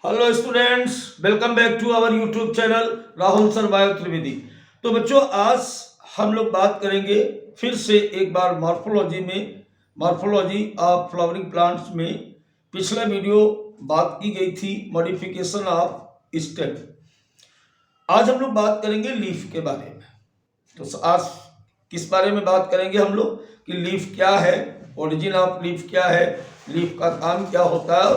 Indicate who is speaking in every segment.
Speaker 1: Hello students, welcome back to our YouTube channel Rahul sir bio Trivedi. तो बच्चों, आज हम लोग बात करेंगे फिर से एक बार मॉर्फोलॉजी ऑफ फ्लावरिंग प्लांट्स में। पिछला वीडियो बात की गई थी मॉडिफिकेशन ऑफ स्टेम। आज हम लोग बात करेंगे लीफ के बारे में। तो आज किस बारे में बात करेंगे हम लोग कि लीफ क्या है, ओरिजिन ऑफ लीफ क्या है, लीफ का काम क्या होता है,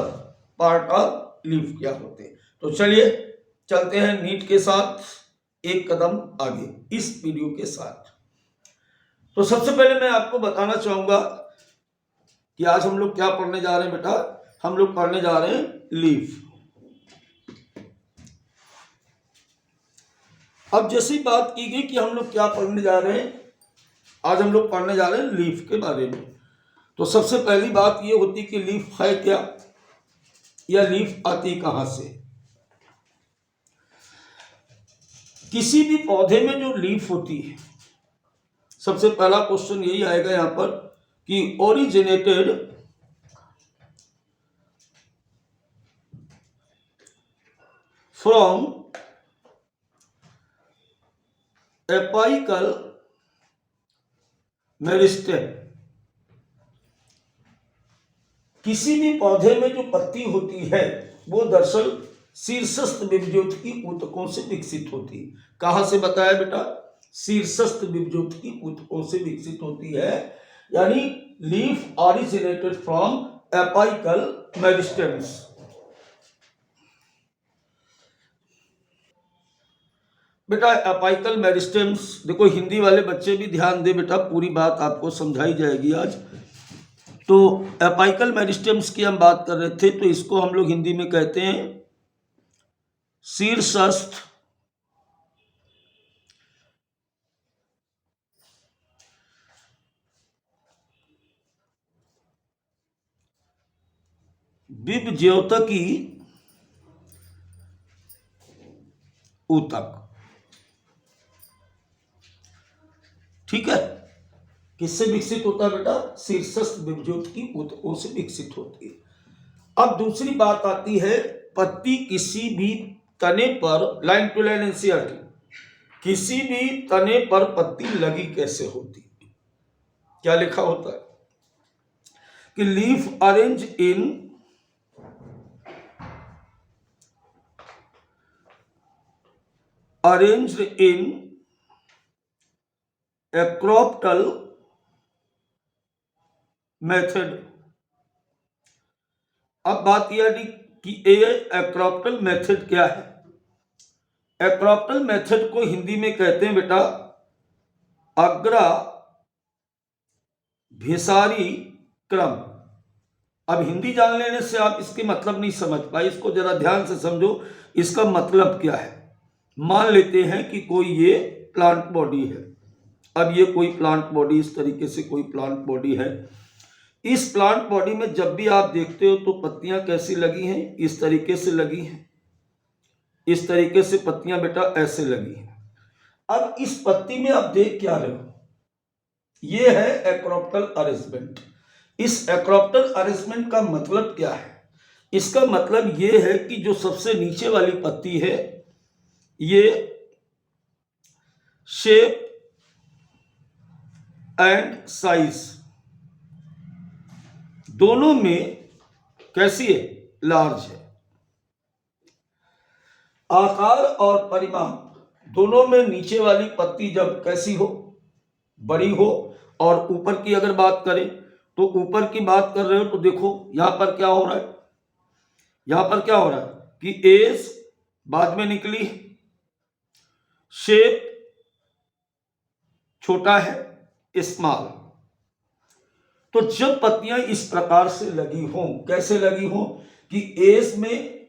Speaker 1: पार्ट ऑफ लीफ क्या होते हैं। तो चलिए चलते हैं नीट के साथ एक कदम आगे इस वीडियो के साथ। तो सबसे पहले मैं आपको बताना चाहूंगा कि आज हम लोग क्या पढ़ने जा रहे हैं बेटा। हम लोग पढ़ने जा रहे हैं लीफ। अब जैसी बात की गई कि हम लोग क्या पढ़ने जा रहे हैं, आज हम लोग पढ़ने जा रहे हैं लीफ के बारे में। तो सबसे पहली बात यह होती कि लीफ है क्या, या लीफ आती कहां से। किसी भी पौधे में जो लीफ होती है, सबसे पहला क्वेश्चन यही आएगा यहां पर कि ओरिजिनेटेड फ्रॉम एपाइकल मेरिस्टेम। किसी भी पौधे में जो पत्ती होती है वो दरअसल शीर्षस्थ बीजोत्की ऊतकों से विकसित होती है। कहां से बताया बेटा? शीर्षस्थ बीजोत्की ऊतकों से विकसित होती है, यानी leaf originated from apical meristems. बेटा एपाइकल मेरिस्टेम्स, देखो हिंदी वाले बच्चे भी ध्यान दे बेटा, पूरी बात आपको समझाई जाएगी आज। तो एपाइकल मेरिस्टेम्स की हम बात कर रहे थे, तो इसको हम लोग हिंदी में कहते हैं शीर्षस्थ बीजद्योतकी ऊतक। ठीक है, किससे विकसित होता है बेटा? शीर्षस्थ बीजद्योतकी ऊतकों से विकसित होती है। अब दूसरी बात आती है, पत्ती किसी भी तने पर, लाइन टू लाइन एनसीईआरटी, किसी भी तने पर पत्ती लगी कैसे होती है? क्या लिखा होता है कि लीफ अरेंज इन एक्रोप्टल मेथड। अब बात यह कि ये एक्रोप्टल मेथड क्या है। एक्रोप्टल मेथड को हिंदी में कहते हैं बेटा अग्राभिसारी क्रम। अब हिंदी जान लेने से आप इसके मतलब नहीं समझ पाए, इसको जरा ध्यान से समझो, इसका मतलब क्या है। मान लेते हैं कि कोई ये प्लांट बॉडी है। अब ये कोई प्लांट बॉडी, इस तरीके से कोई प्लांट बॉडी है। इस प्लांट बॉडी में जब भी आप देखते हो तो पत्तियां कैसी लगी हैं? इस तरीके से लगी हैं। इस तरीके से पत्तियां बेटा ऐसे लगी हैं। अब इस पत्ती में आप देख क्या रहे हो? ये है एक्रोप्टल अरेंजमेंट। इस एक्रोप्टल अरेंजमेंट का मतलब क्या है? इसका मतलब ये है कि जो सबसे नीचे वाली पत्ती है, ये शेप एंड साइज दोनों में कैसी है? लार्ज है। आकार और परिमाण दोनों में नीचे वाली पत्ती जब कैसी हो? बड़ी हो। और ऊपर की अगर बात करें तो ऊपर की बात कर रहे हो तो देखो यहां पर क्या हो रहा है, यहां पर क्या हो रहा है कि एज बाद में निकली, शेप छोटा है, स्मॉल। तो जब पत्तियां इस प्रकार से लगी हों, कैसे लगी हों कि एज में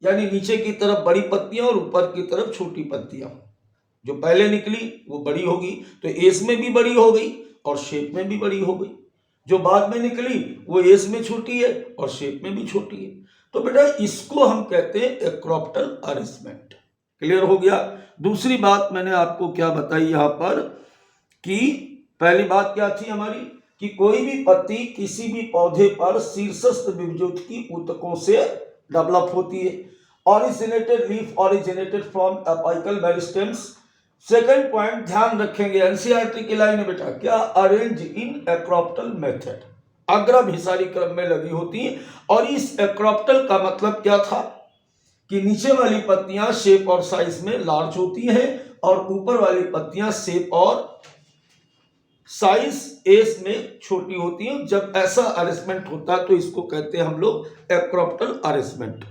Speaker 1: यानी नीचे की तरफ बड़ी पत्तियां और ऊपर की तरफ छोटी पत्तियां। जो पहले निकली वो बड़ी होगी तो एज में भी बड़ी हो गई और शेप में भी बड़ी हो गई। जो बाद में निकली वो एज में छोटी है और शेप में भी छोटी है। तो बेटा इसको हम कहते हैं एक्रोप्टल अरेंजमेंट। क्लियर हो गया? दूसरी बात मैंने आपको क्या बताई यहां पर कि पहली बात क्या थी हमारी कि कोई भी पत्ती किसी भी पौधे पर शीर्षस्थ बीजोत्की ऊतकों से डेवलप होती है। Originated leaf originated from apical meristems. Second point ध्यान रखेंगे, एनसीईआरटी की लाइन है बेटा, क्या अरेंज इन एक्रोप्टल मेथड, अग्रभिसारी क्रम में लगी होती है। और इस एक्रोप्टल का मतलब क्या था कि नीचे वाली पत्तियां शेप और साइज में लार्ज होती हैं और ऊपर वाली पत्तियां शेप और साइज एज में छोटी होती हैं। जब ऐसा अरेंजमेंट होता है तो इसको कहते हैं हम लोग एक्रोप्टल अरेंजमेंट।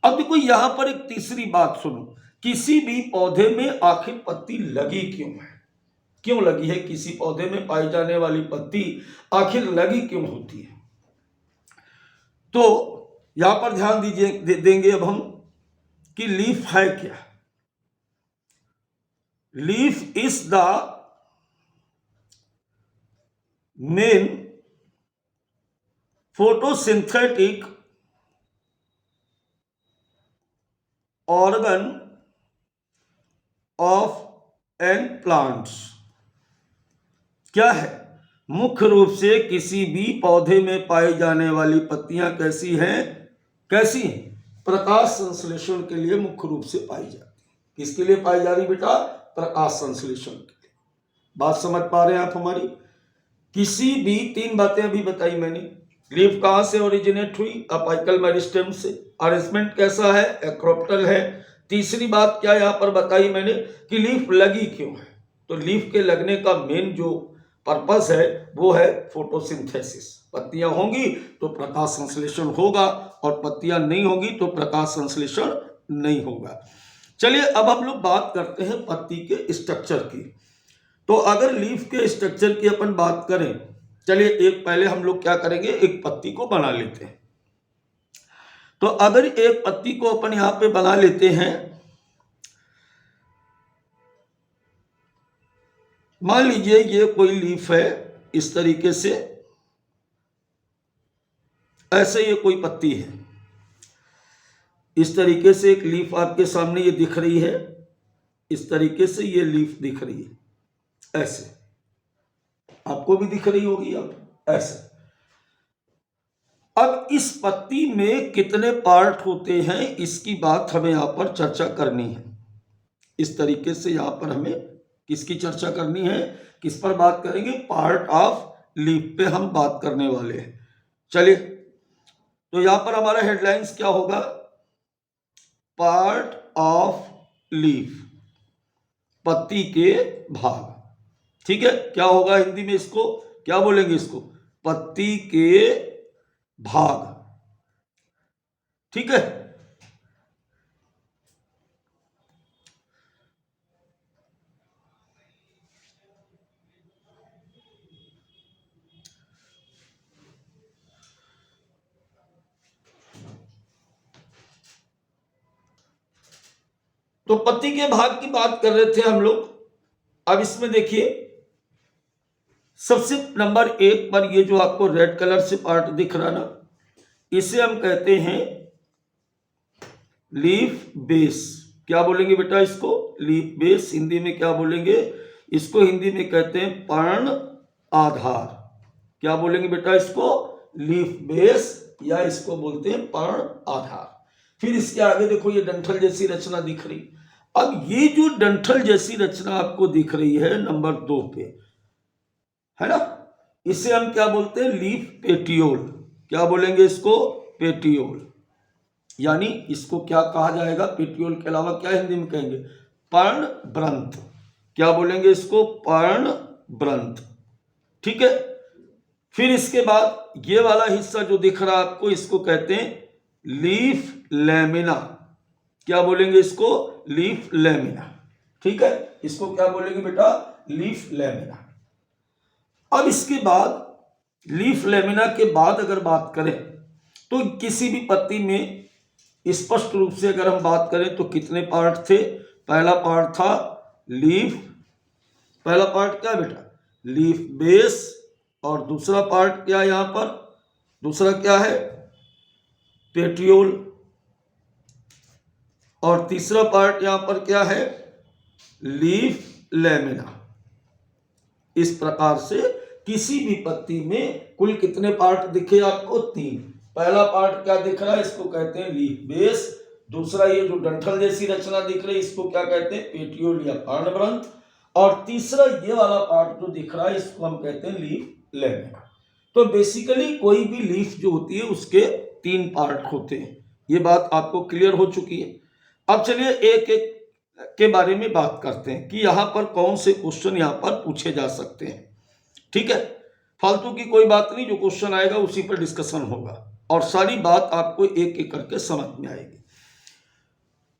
Speaker 1: अब देखो यहां पर एक तीसरी बात सुनो, किसी भी पौधे में आखिर पत्ती लगी क्यों है, क्यों लगी है, किसी पौधे में पाई जाने वाली पत्ती आखिर लगी क्यों होती है। तो यहां पर ध्यान दीजिए देंगे अब हम कि लीफ है क्या। Leaf is the main photosynthetic organ of an plants. क्या है, मुख्य रूप से किसी भी पौधे में पाई जाने वाली पत्तियां कैसी हैं, कैसी हैं, प्रकाश संश्लेषण के लिए मुख्य रूप से पाई जाती है। किसके लिए पाई जा रही बेटा, प्रकाश संश्लेषण के लिए। बात समझ पा रहे हैं आप हमारी। किसी भी, तीन बातें अभी बताई मैंने, लीफ कहां से ओरिजिनेट हुई, अपाइकल मेरिस्टेम से, अरेंजमेंट कैसा है, एक्रोप्टल है। तीसरी बात क्या यहां पर बताई मैंने कि लीफ लगी क्यों है। तो लीफ के लगने का मेन जो पर्पस है वो है फोटोसिंथेसिस। पत्तियां होंगी तो प्रकाश संश्लेषण होगा और पत्तियां नहीं होंगी तो प्रकाश संश्लेषण नहीं होगा। चलिए अब हम लोग बात करते हैं पत्ती के स्ट्रक्चर की। तो अगर लीफ के स्ट्रक्चर की अपन बात करें, चलिए एक पहले हम लोग क्या करेंगे, एक पत्ती को बना लेते हैं। तो अगर एक पत्ती को अपन यहां पे बना लेते हैं, मान लीजिए ये कोई लीफ है इस तरीके से, ऐसे ये कोई पत्ती है, इस तरीके से एक लीफ आपके सामने ये दिख रही है, इस तरीके से ये लीफ दिख रही है, ऐसे आपको भी दिख रही होगी अब ऐसे। अब इस पत्ती में कितने पार्ट होते हैं इसकी बात हमें यहां पर चर्चा करनी है। इस तरीके से यहां पर हमें किसकी चर्चा करनी है, किस पर बात करेंगे, पार्ट ऑफ लीफ पे हम बात करने वाले हैं। चलिए तो यहां पर हमारा हेडलाइंस क्या होगा, पार्ट ऑफ लीफ, पत्ती के भाग। ठीक है, क्या होगा हिंदी में, इसको क्या बोलेंगे, इसको पत्ती के भाग। ठीक है, तो पत्ती के भाग की बात कर रहे थे हम लोग। अब इसमें देखिए सबसे नंबर एक पर ये जो आपको रेड कलर से पार्ट दिख रहा ना, इसे हम कहते हैं लीफ बेस। क्या बोलेंगे बेटा इसको, लीफ बेस। हिंदी में क्या बोलेंगे इसको, हिंदी में कहते हैं पर्ण आधार। क्या बोलेंगे बेटा इसको, लीफ बेस, या इसको बोलते हैं पर्ण आधार। फिर इसके आगे देखो ये डंठल जैसी रचना दिख रही। अब ये जो डंठल जैसी रचना आपको दिख रही है नंबर 2 पे, है ना, इसे हम क्या बोलते हैं, लीफ पेटियोल। क्या बोलेंगे इसको, पेटियोल। यानी इसको क्या कहा जाएगा, पेटियोल के अलावा क्या हिंदी में कहेंगे, पर्ण ब्रंथ। क्या बोलेंगे इसको, पर्ण ब्रंथ। ठीक है, फिर इसके बाद ये वाला हिस्सा जो दिख रहा है आपको, इसको कहते हैं लीफ लैमिना। क्या बोलेंगे इसको, लीफ लैमिना। ठीक है, इसको क्या बोलेंगे बेटा, लीफ लैमिना। अब इसके बाद लीफ लैमिना के बाद अगर बात करें तो किसी भी पत्ती में स्पष्ट रूप से अगर हम बात करें तो कितने पार्ट थे। पहला पार्ट था लीफ, पहला पार्ट क्या बेटा, लीफ बेस। और दूसरा पार्ट क्या है यहां पर, दूसरा क्या है, पेटियोल। और तीसरा पार्ट यहां पर क्या है, लीफ लैमिना। इस प्रकार से किसी भी पत्ती में कुल कितने पार्ट दिखे आपको, 3। पहला पार्ट क्या दिख रहा है, इसको कहते हैं लीफ बेस। दूसरा ये जो डंठल जैसी रचना दिख रही है इसको क्या कहते हैं, पेटियोल या पर्णग्रंथ। और तीसरा ये वाला पार्ट जो दिख रहा है इसको हम कहते हैं लीफ लैमेला। तो बेसिकली कोई भी लीफ जो होती है उसके 3 पार्ट होते हैं। ये बात आपको क्लियर हो चुकी है। अब चलिए एक एक के बारे में बात करते हैं कि यहाँ पर कौन से क्वेश्चन यहाँ पर पूछे जा सकते हैं। ठीक है, फालतू की कोई बात नहीं, जो क्वेश्चन आएगा उसी पर डिस्कशन होगा और सारी बात आपको एक एक करके समझ में आएगी।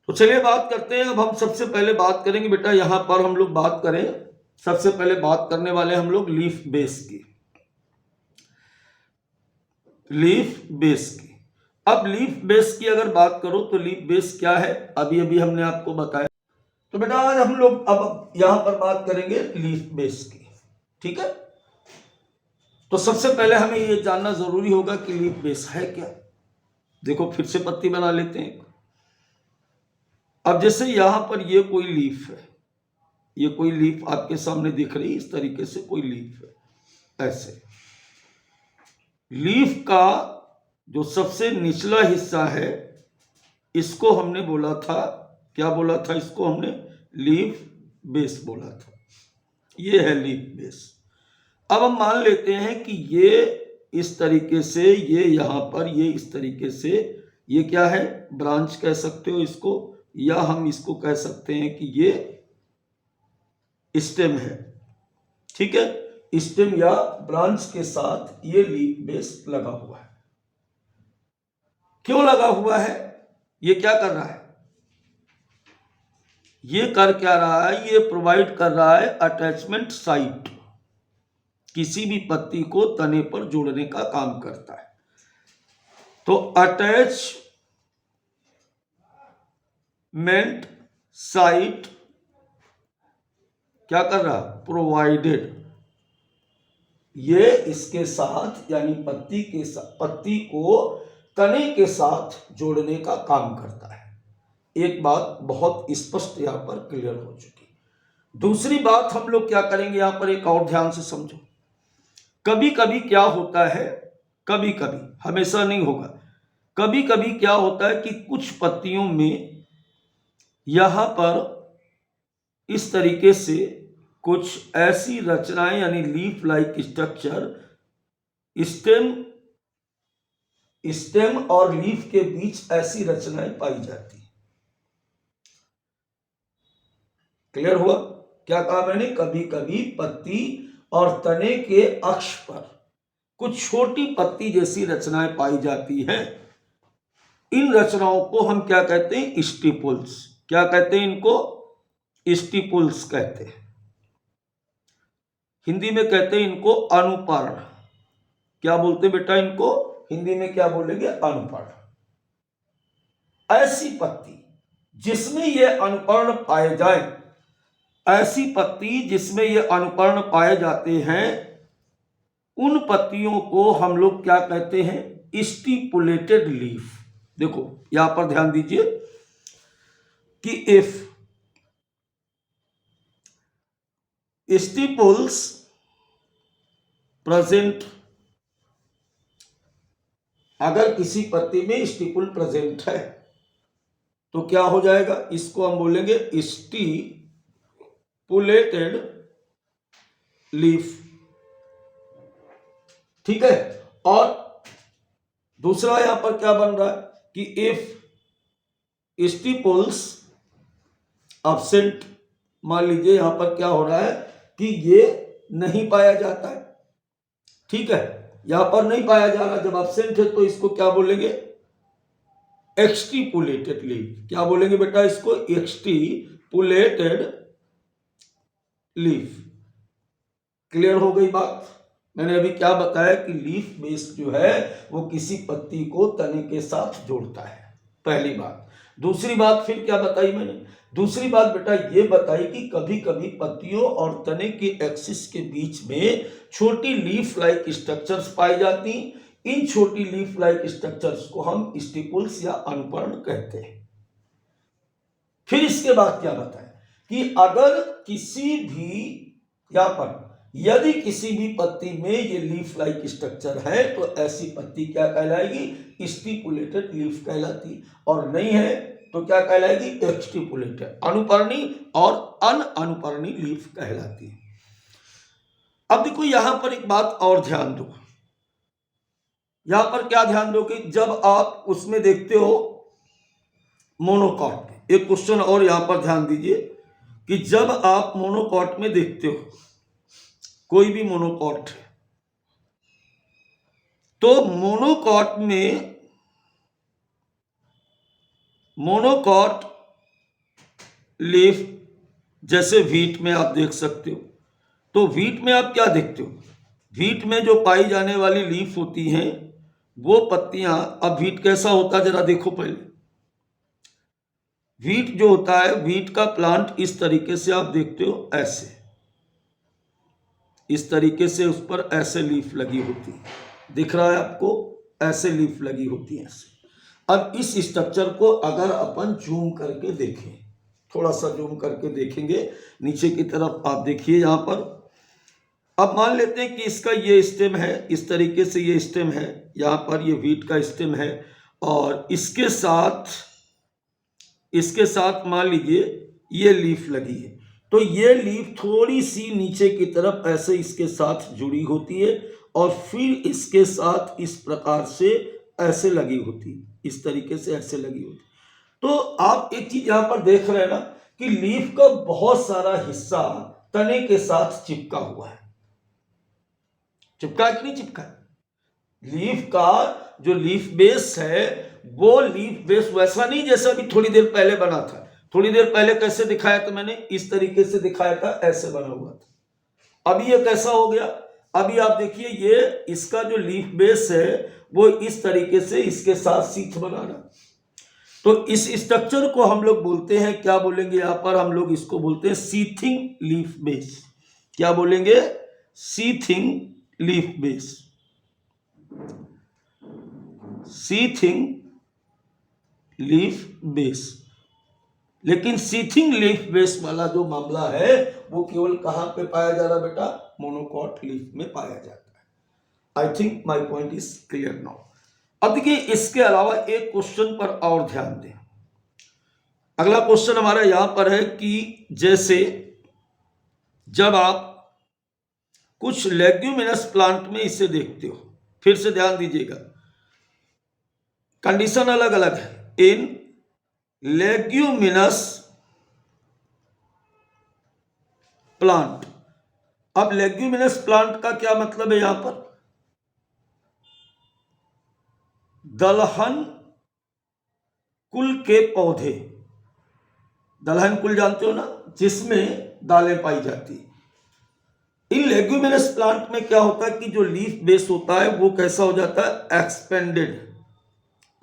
Speaker 1: तो चलिए बात करते हैं। अब हम सबसे पहले बात करेंगे बेटा, यहां पर हम लोग बात करें, सबसे पहले बात करने वाले हम लोग लीफ बेस की। लीफ बेस की, अब लीफ बेस की अगर बात करो तो लीफ बेस क्या है अभी अभी हमने आपको बताया। तो बेटा आज हम लोग अब यहां पर बात करेंगे लीफ बेस की। ठीक है, तो सबसे पहले हमें यह जानना जरूरी होगा कि लीफ बेस है क्या। देखो फिर से पत्ती बना लेते हैं। अब जैसे यहां पर ये कोई लीफ है, ये कोई लीफ आपके सामने दिख रही है, इस तरीके से कोई लीफ है। ऐसे लीफ का जो सबसे निचला हिस्सा है इसको हमने बोला था, क्या बोला था, इसको हमने लीफ बेस बोला था। ये है लीफ बेस। अब हम मान लेते हैं कि ये इस तरीके से, ये यहां पर, ये इस तरीके से, ये क्या है, ब्रांच कह सकते हो इसको, या हम इसको कह सकते हैं कि ये स्टेम है। ठीक है, स्टेम या ब्रांच के साथ ये लीफ बेस लगा हुआ है। क्यों लगा हुआ है, ये क्या कर रहा है, ये कर क्या रहा है, ये प्रोवाइड कर रहा है अटैचमेंट साइट, किसी भी पत्ती को तने पर जोड़ने का काम करता है। तो अटैचमेंट साइट क्या कर रहा, प्रोवाइडेड, ये इसके साथ यानी पत्ती के साथ, पत्ती को तने के साथ जोड़ने का काम करता है। एक बात बहुत स्पष्ट यहां पर क्लियर हो चुकी। दूसरी बात हम लोग क्या करेंगे यहां पर, एक और ध्यान से समझो। कभी कभी क्या होता है, कभी कभी, हमेशा नहीं होगा, कभी कभी क्या होता है कि कुछ पत्तियों में यहां पर इस तरीके से कुछ ऐसी रचनाएं यानी लीफ लाइक स्ट्रक्चर स्टेम और लीफ के बीच ऐसी रचनाएं पाई जाती है। क्लियर हुआ, क्या कहा मैंने, कभी कभी पत्ती और तने के अक्ष पर कुछ छोटी पत्ती जैसी रचनाएं पाई जाती हैं। इन रचनाओं को हम क्या कहते हैं, स्टिपुल्स। क्या कहते हैं इनको, स्टिपुल्स कहते हैं। हिंदी में कहते हैं इनको अनुपर्ण। क्या बोलते बेटा इनको, हिंदी में क्या बोलेंगे, अनुपर्ण। ऐसी पत्ती जिसमें ये अनुपर्ण पाए जाए, ऐसी पत्ती जिसमें ये अनुपर्ण पाए जाते हैं, उन पत्तियों को हम लोग क्या कहते हैं, स्टिपुलेटेड लीफ। देखो यहां पर ध्यान दीजिए कि इफ स्टिपुल्स प्रेजेंट, अगर किसी पत्ती में स्टिपुल प्रेजेंट है तो क्या हो जाएगा, इसको हम बोलेंगे स्टिपुलेटेड लीफ। ठीक है, और दूसरा यहां पर क्या बन रहा है कि इफ स्टिपुल्स एब्सेंट, मान लीजिए यहां पर क्या हो रहा है कि ये नहीं पाया जाता है। ठीक है, यहां पर नहीं पाया जा रहा, जब एब्सेंट है तो इसको क्या बोलेंगे, एक्सटिपुलेटेड लीफ। क्या बोलेंगे बेटा इसको, एक्सटिपुलेटेड लीफ। क्लियर हो गई बात। मैंने अभी क्या बताया कि लीफ बेस जो है वो किसी पत्ती को तने के साथ जोड़ता है, पहली बात। दूसरी बात फिर क्या बताई मैंने, दूसरी बात बेटा ये बताई कि कभी कभी पत्तियों और तने के एक्सिस के बीच में छोटी लीफ लाइक स्ट्रक्चर्स पाई जाती। इन छोटी लीफ लाइक स्ट्रक्चर्स को हम स्टिपुल्स या अनुपर्ण कहते हैं। फिर इसके बाद क्या बताएं कि अगर किसी भी यहां पर यदि किसी भी पत्ती में ये लीफ लाइक स्ट्रक्चर है तो ऐसी पत्ती क्या कहलाएगी? स्टिपुलेटेड लीफ कहलाती, और नहीं है तो क्या कहलाएगी? एक्सटिपुलेटेड, अनुपर्णी और अनअनुपर्णी लीफ कहलाती है। अब देखो यहां पर एक बात और ध्यान दो, यहां पर क्या ध्यान दो कि जब आप उसमें देखते हो मोनोकॉट, एक क्वेश्चन और यहां पर ध्यान दीजिए कि जब आप मोनोकॉट में देखते हो कोई भी मोनोकॉट है, तो मोनोकॉट लीफ जैसे व्हीट में आप देख सकते हो, तो व्हीट में आप क्या देखते हो? व्हीट में जो पाई जाने वाली लीफ होती हैं वो पत्तियां, अब व्हीट कैसा होता है जरा देखो पहले। व्हीट जो होता है, व्हीट का प्लांट इस तरीके से आप देखते हो, ऐसे इस तरीके से उस पर ऐसे लीफ लगी होती है, दिख रहा है आपको? ऐसे लीफ लगी होती है ऐसे। अब इस स्ट्रक्चर को अगर अपन जूम करके देखें, थोड़ा सा जूम करके देखेंगे नीचे की तरफ, आप देखिए यहां पर। अब मान लेते हैं कि इसका ये स्टेम है, इस तरीके से ये स्टेम है, यहां पर ये व्हीट का स्टेम है, और इसके साथ मान लीजिए ये लीफ लगी है, तो ये लीफ थोड़ी सी नीचे की तरफ ऐसे इसके साथ जुड़ी होती है, और फिर इसके साथ इस प्रकार से ऐसे लगी होती है, इस तरीके से ऐसे लगी होती। तो आप एक चीज यहां पर देख रहे हैं ना कि लीफ का बहुत सारा हिस्सा तने के साथ चिपका हुआ है। चिपका कि नहीं चिपका? लीफ का जो लीफ बेस है वो लीफ बेस वैसा नहीं जैसा भी थोड़ी देर पहले बना था। थोड़ी देर पहले कैसे दिखाया था मैंने? इस तरीके से दिखाया था, ऐसे बना हुआ था। अभी ये कैसा हो गया? अभी आप देखिए ये इसका जो लीफ बेस है वो इस तरीके से इसके साथ सीथ बना रहा। तो इस स्ट्रक्चर को हम लोग बोलते हैं, क्या बोलेंगे यहां पर? हम लोग इसको बोलते हैं सीथिंग लीफ बेस। क्या बोलेंगे? Seething leaf base. Seething leaf base. लेकिन सीथिंग लीफ बेस वाला जो मामला है वो केवल कहां पे पाया जा रहा है बेटा? मोनोकॉट लीफ में पाया जाता है। I think my point is clear now. अब देखिए इसके अलावा एक क्वेश्चन पर और ध्यान दें। अगला क्वेश्चन हमारा यहां पर है कि जैसे जब आप कुछ लेग्यूमिनस प्लांट में इसे देखते हो, फिर से ध्यान दीजिएगा, कंडीशन अलग अलग है। इन लेग्यूमिनस प्लांट, अब लेग्यूमिनस प्लांट का क्या मतलब है? यहां पर दलहन कुल के पौधे, दलहन कुल जानते हो ना, जिसमें दालें पाई जाती है। इन लेग्यूमिनस प्लांट में क्या होता है कि जो लीफ बेस होता है वो कैसा हो जाता है?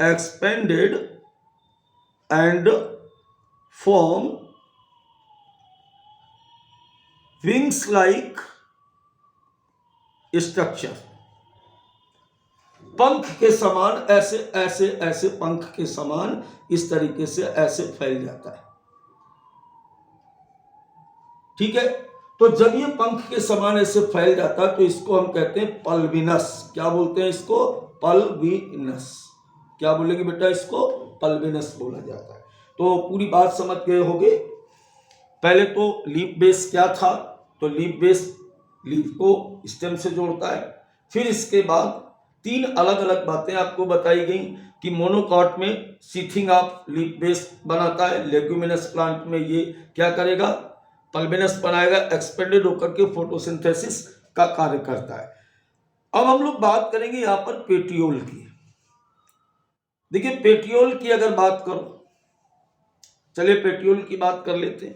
Speaker 1: Expanded and form wings like structure. पंख के समान ऐसे ऐसे ऐसे पंख के समान इस तरीके से ऐसे फैल जाता है। ठीक है, तो जब ये पंख के समान ऐसे फैल जाता है तो इसको हम कहते हैं पल्विनस। क्या बोलते हैं इसको? पल्विनस। क्या बोलेंगे बेटा? इसको पल्विनस बोला जाता है। तो पूरी बात समझ गए होंगे। पहले तो लीफ बेस क्या था? तो लीफ बेस लीफ को स्टेम से जोड़ता है। फिर इसके बाद तीन अलग अलग बातें आपको बताई गई कि मोनोकॉट में सीथिंग ऑफ लीफ बेस बनाता है, लेग्यूमिनस प्लांट में ये क्या करेगा? पल्विनस बनाएगा, एक्सपेंडेड होकर के फोटोसिंथेसिस का कार्य करता है। अब हम लोग बात करेंगे यहां पर पेटियोल की। देखिए पेटियोल की अगर बात करो, चलिए पेटियोल की बात कर लेते हैं।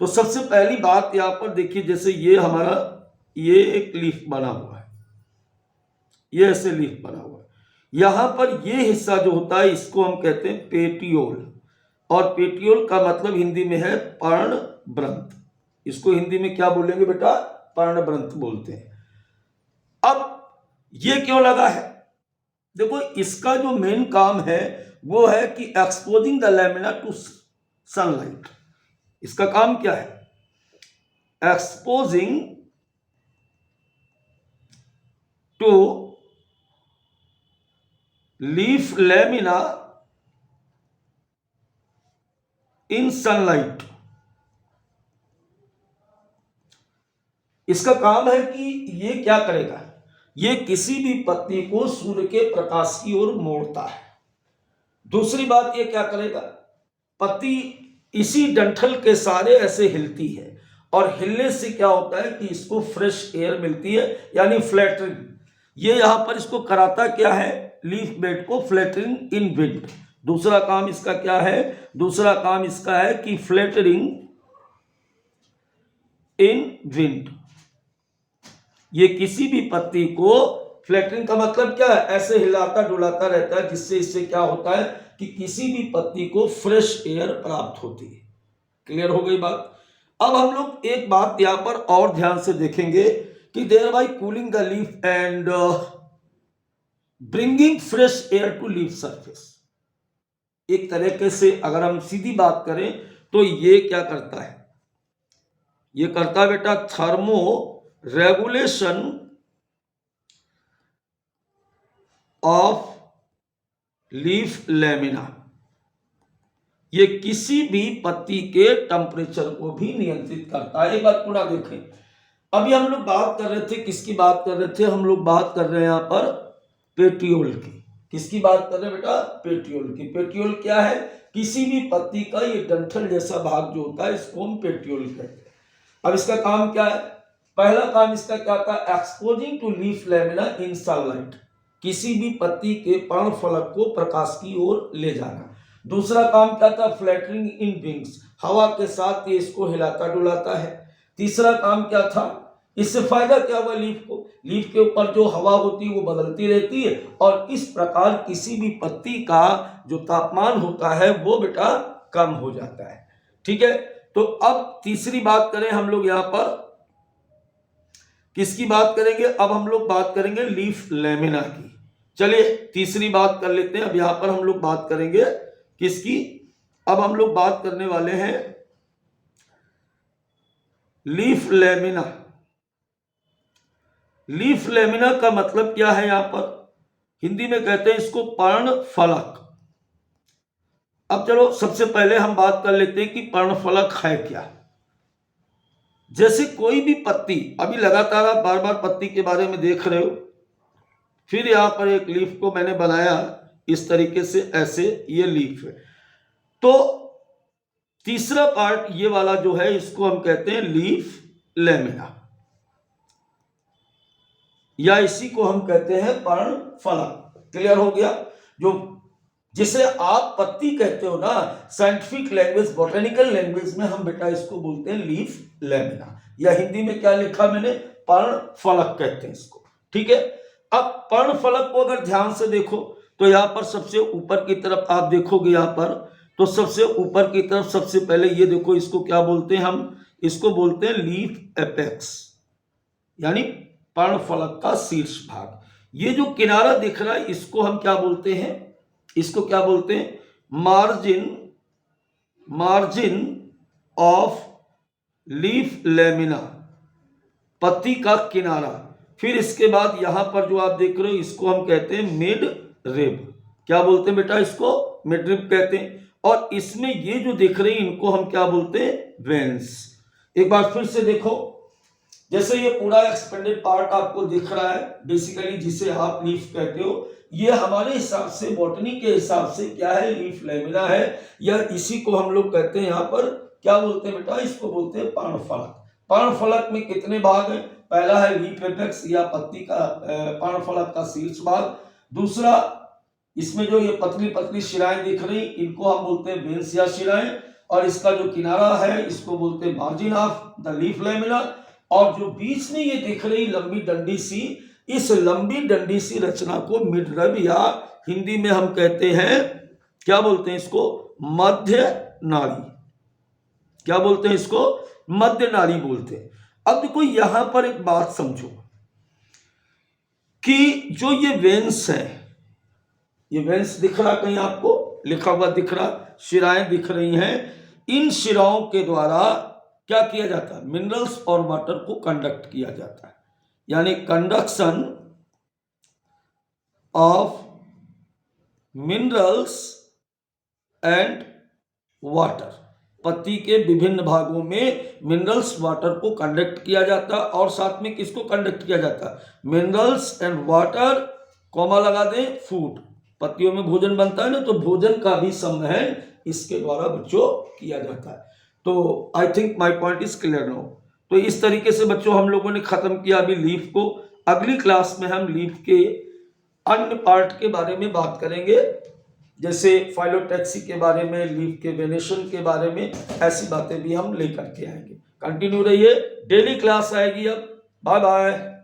Speaker 1: तो सबसे पहली बात यहां पर देखिए, जैसे ये हमारा ये एक लीफ बना हुआ है, ये ऐसे लीफ बना हुआ है, यहां पर ये हिस्सा जो होता है इसको हम कहते हैं पेटियोल। और पेटियोल का मतलब हिंदी में है पर्णवृंत। इसको हिंदी में क्या बोलेंगे बेटा? पर्णवृंत बोलते हैं। अब ये क्यों लगा है? देखो इसका जो मेन काम है वो है कि exposing the lamina to sunlight. इसका काम क्या है? Exposing to leaf lamina in sunlight. इसका काम है कि ये क्या करेगा, ये किसी भी पत्ती को सूर्य के प्रकाश की ओर मोड़ता है। दूसरी बात, ये क्या करेगा, पत्ती इसी डंठल के सहारे ऐसे हिलती है और हिलने से क्या होता है कि इसको फ्रेश एयर मिलती है, यानी फ्लैटरिंग। ये यहां पर इसको कराता क्या है, लीफ बेड को फ्लैटरिंग इन विंड। दूसरा काम इसका क्या है, दूसरा काम इसका है कि फ्लैटरिंग इन विंड। ये किसी भी पत्ती को, फ्लैटरिंग का मतलब क्या है, ऐसे हिलाता डुलाता रहता है, जिससे इससे क्या होता है कि किसी भी पत्ती को फ्रेश एयर प्राप्त होती है। क्लियर हो गई बात। अब हम लोग एक बात यहां पर और ध्यान से देखेंगे कि thereby cooling the leaf and bringing fresh air to leaf surface. एक तरीके से अगर हम सीधी बात करें तो ये क्या करता है, ये करता है बेटा thermo regulation of leaf lamina. ये किसी भी पत्ती के टेम्परेचर को भी नियंत्रित करता है। एक बात पूरा देखें, अभी हम लोग बात कर रहे थे, किसकी बात कर रहे थे, हम लोग बात कर रहे हैं यहां पर पेटियोल की। किसकी बात कर रहे हैं बेटा, पेटियोल की। पेटियोल क्या है, किसी भी पत्ती का ये डंठल जैसा भाग जो होता है, इसको हम पेटियोल कहते हैं। अब इसका काम क्या है, पहला काम इसका क्या था, exposing to leaf lamina in sunlight, किसी भी पत्ती के पर्णफलक को प्रकाश की ओर ले जाना। दूसरा काम क्या था, फ्लैटरिंग इन विंग्स, हवा के साथ ये इसको हिलाता डुलाता है। तीसरा काम क्या था, इससे फायदा क्या हुआ लीफ को, लीफ के ऊपर जो हवा होती है वो बदलती रहती है और इस प्रकार किसी भी पत्ती का जो तापमान होता है वो बेटा कम हो जाता है। ठीक है, तो अब तीसरी बात करें हम लोग यहां पर, किसकी बात करेंगे, अब हम लोग बात करेंगे लीफ लैमिना की। चलिए तीसरी बात कर लेते हैं। अब यहां पर हम लोग बात करेंगे किसकी, अब हम लोग बात करने वाले हैं लीफ लैमिना। लीफ लैमिना का मतलब क्या है, यहां पर हिंदी में कहते हैं इसको पर्णफलक। अब चलो सबसे पहले हम बात कर लेते हैं कि पर्णफलक है क्या। जैसे कोई भी पत्ती, अभी लगातार आप बार बार पत्ती के बारे में देख रहे हो, फिर यहां पर एक लीफ को मैंने बनाया इस तरीके से, ऐसे ये लीफ है। तो तीसरा पार्ट ये वाला जो है, इसको हम कहते हैं लीफ लैमिना, या इसी को हम कहते हैं पर्णफलक। क्लियर हो गया, जो जिसे आप पत्ती कहते हो ना, साइंटिफिक लैंग्वेज, बॉटनिकल लैंग्वेज में हम बेटा इसको बोलते हैं लीफ लैमिना, या हिंदी में क्या लिखा मैंने, पर्णफलक कहते हैं इसको। ठीक है, अब पर्णफलक को अगर ध्यान से देखो तो यहां पर सबसे ऊपर की तरफ आप देखोगे, यहां पर तो सबसे ऊपर की तरफ सबसे पहले ये देखो, इसको क्या बोलते हैं हम, इसको बोलते हैं लीफ एपेक्स, यानी पर्णफलक का शीर्ष भाग। ये जो किनारा दिख रहा है इसको हम क्या बोलते हैं, इसको क्या बोलते हैं, मार्जिन ऑफ लीफ लैमिना, पत्ती का किनारा। फिर इसके बाद यहां पर जो आप देख रहे हो इसको हम कहते हैं मिड रिब। क्या बोलते हैं बेटा, इसको मिड रिब कहते हैं। और इसमें ये जो दिख रहे हैं इनको हम क्या बोलते हैं, वेन्स। एक बार फिर से देखो, जैसे ये पूरा एक्सपेंडेड पार्ट आपको दिख रहा है, बेसिकली जिसे आप लीफ कहते हो, ये हमारे हिसाब से, बॉटनी के हिसाब से क्या है, लीफ लैमिना है, या इसी को हम लोग कहते हैं यहां पर क्या बोलते हैं बेटा, इसको बोलते हैं पर्णफलक। पर्णफलक में कितने भाग हैं, पहला है लीफ एपेक्स या पत्ती का पर्णफलक का शीर्ष भाग। दूसरा, इसमें जो ये पतली पतली शिराएं दिख रही इनको हम बोलते हैं वेन्स या शिराएं, और इसका जो किनारा है इसको बोलते हैं margin of the leaf lamina. और जो बीच में ये दिख रही लंबी डंडी सी, इस लंबी डंडी सी रचना को मिडरब, या हिंदी में हम कहते हैं, क्या बोलते हैं इसको, मध्य नाड़ी। क्या बोलते हैं इसको, मध्य नाड़ी बोलते हैं। अब देखो यहां पर एक बात समझो कि जो ये वेन्स है, ये वेन्स दिख रहा कहीं आपको लिखा हुआ दिख रहा, शिराएं दिख रही हैं, इन शिराओं के द्वारा क्या किया जाता है, मिनरल्स और वाटर को कंडक्ट किया जाता है, यानी conduction of minerals and water. पत्ती के विभिन्न भागों में मिनरल्स वाटर को कंडक्ट किया जाता है और साथ में किसको कंडक्ट किया जाता है? मिनरल्स एंड वाटर, कॉमा लगा दें, फूड। पत्तियों में भोजन बनता है ना, तो भोजन का भी संवहन इसके द्वारा बच्चों किया जाता है। तो I think my point is clear now. तो इस तरीके से बच्चों हम लोगों ने खत्म किया अभी लीफ को। अगली क्लास में हम लीफ के अन्य पार्ट के बारे में बात करेंगे, जैसे फाइलोटैक्सी के बारे में, लीफ के वेनेशन के बारे में, ऐसी बातें भी हम लेकर के आएंगे। कंटिन्यू रहिए, डेली क्लास आएगी अब। Bye bye.